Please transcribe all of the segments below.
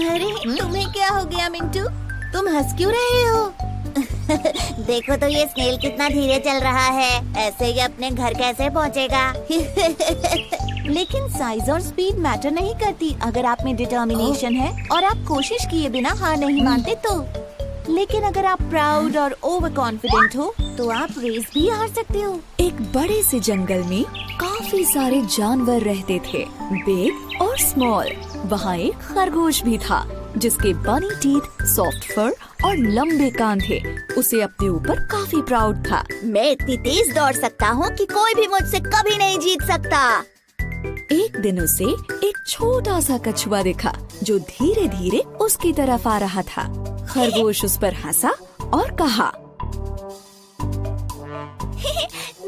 अरे तुम्हें क्या हो गया मिंटू? तुम हंस क्यों रहे हो? देखो तो ये स्नेल कितना धीरे चल रहा है, ऐसे ही अपने घर कैसे पहुंचेगा? लेकिन साइज और स्पीड मैटर नहीं करती अगर आप में डिटर्मिनेशन है और आप कोशिश किए बिना हार नहीं मानते तो। लेकिन अगर आप प्राउड और ओवर कॉन्फिडेंट हो तो आप रेस भी हार सकते हो। एक बड़े से जंगल में काफी सारे जानवर रहते थे, बिग और स्मॉल। वहाँ एक खरगोश भी था जिसके बनी टीथ, सॉफ्ट फर और लंबे कान थे। उसे अपने ऊपर काफी प्राउड था। मैं इतनी तेज दौड़ सकता हूँ कि कोई भी मुझसे कभी नहीं जीत सकता। एक दिन उसे एक छोटा सा कछुआ दिखा जो धीरे धीरे उसकी तरफ आ रहा था। खरगोश उस पर हंसा और कहा,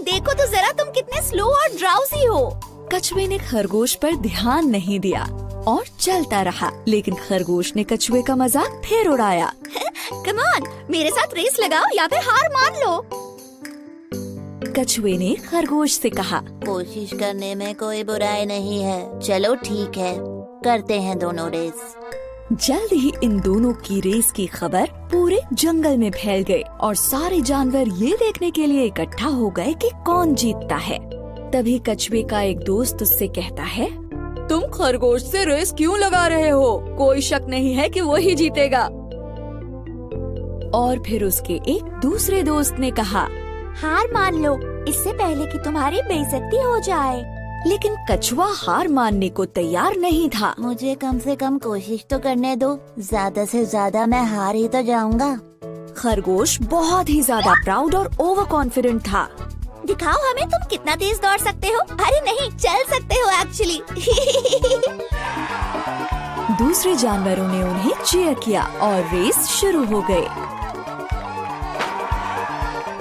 देखो तो जरा तुम कितने स्लो और ड्राउजी हो। कछुए ने खरगोश पर ध्यान नहीं दिया और चलता रहा, लेकिन खरगोश ने कछुए का मजाक फिर उड़ाया। कम ऑन, मेरे साथ रेस लगाओ या फिर हार मान लो। कछुए ने खरगोश से कहा, कोशिश करने में कोई बुराई नहीं है, चलो ठीक है, करते हैं दोनों रेस। जल्द ही इन दोनों की रेस की खबर पूरे जंगल में फैल गई और सारे जानवर ये देखने के लिए इकट्ठा हो गए कि कौन जीतता है। तभी कछुए का एक दोस्त उससे कहता है, तुम खरगोश से रेस क्यों लगा रहे हो? कोई शक नहीं है कि वो ही जीतेगा। और फिर उसके एक दूसरे दोस्त ने कहा, हार मान लो इससे पहले कि तुम्हारी बेइज्जती हो जाए। लेकिन कछुआ हार मानने को तैयार नहीं था। मुझे कम से कम कोशिश तो करने दो, ज्यादा से ज्यादा मैं हार ही तो जाऊंगा। खरगोश बहुत ही ज्यादा प्राउड और ओवर कॉन्फिडेंट था। दिखाओ हमें तुम कितना तेज दौड़ सकते हो। अरे नहीं, चल सकते हो एक्चुअली। दूसरे जानवरों ने उन्हें चीयर किया और रेस शुरू हो गई।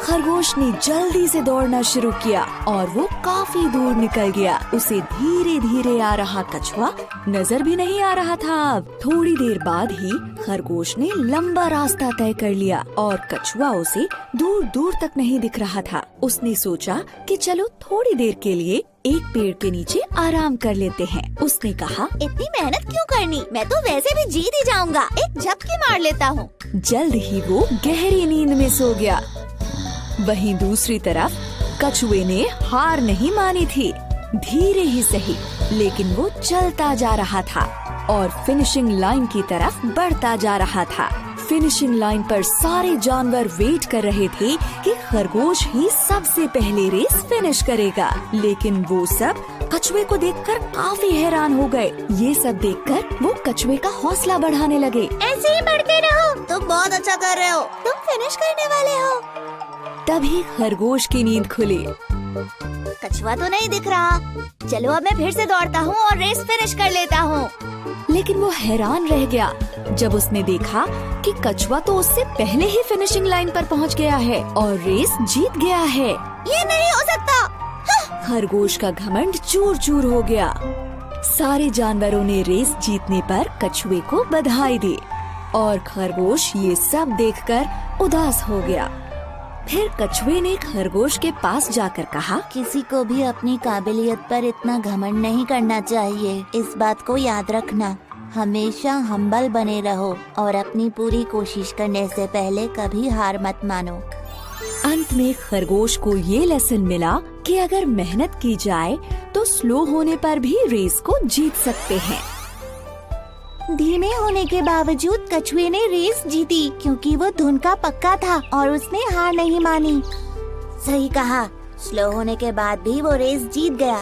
खरगोश ने जल्दी से दौड़ना शुरू किया और वो काफी दूर निकल गया। उसे धीरे धीरे आ रहा कछुआ नजर भी नहीं आ रहा था। अब थोड़ी देर बाद ही खरगोश ने लंबा रास्ता तय कर लिया और कछुआ उसे दूर दूर तक नहीं दिख रहा था। उसने सोचा कि चलो थोड़ी देर के लिए एक पेड़ के नीचे आराम कर लेते हैं। उसने कहा, इतनी मेहनत क्यों करनी, मैं तो वैसे भी जीत ही जाऊंगा, एक झपकी मार लेता हूँ। जल्द ही वो गहरी नींद में सो गया। वहीं दूसरी तरफ कछुए ने हार नहीं मानी थी। धीरे ही सही, लेकिन वो चलता जा रहा था और फिनिशिंग लाइन की तरफ बढ़ता जा रहा था। फिनिशिंग लाइन पर सारे जानवर वेट कर रहे थे कि खरगोश ही सबसे पहले रेस फिनिश करेगा। लेकिन वो सब कछुए को देखकर काफी हैरान हो गए। ये सब देखकर वो कछुए का हौसला बढ़ाने लगे। ऐसे ही बढ़ते रहो, तुम बहुत अच्छा कर रहे हो, तुम फिनिश करने वाले हो। तभी खरगोश की नींद खुली। कछुआ तो नहीं दिख रहा, चलो अब मैं फिर से दौड़ता हूँ और रेस फिनिश कर लेता हूँ। लेकिन वो हैरान रह गया जब उसने देखा कि कछुआ तो उससे पहले ही फिनिशिंग लाइन पर पहुँच गया है और रेस जीत गया है। ये नहीं हो सकता। खरगोश का घमंड चूर चूर हो गया। सारे जानवरों ने रेस जीतने पर कछुए को बधाई दी और खरगोश ये सब देखकर उदास हो गया। फिर कछुए ने खरगोश के पास जाकर कहा, किसी को भी अपनी काबिलियत पर इतना घमंड नहीं करना चाहिए। इस बात को याद रखना, हमेशा हम्बल बने रहो और अपनी पूरी कोशिश करने से पहले कभी हार मत मानो। अंत में खरगोश को ये लेसन मिला कि अगर मेहनत की जाए तो स्लो होने पर भी रेस को जीत सकते हैं। धीमे होने के बावजूद कछुए ने रेस जीती क्योंकि वो धुन का पक्का था और उसने हार नहीं मानी। सही कहा, स्लो होने के बाद भी वो रेस जीत गया।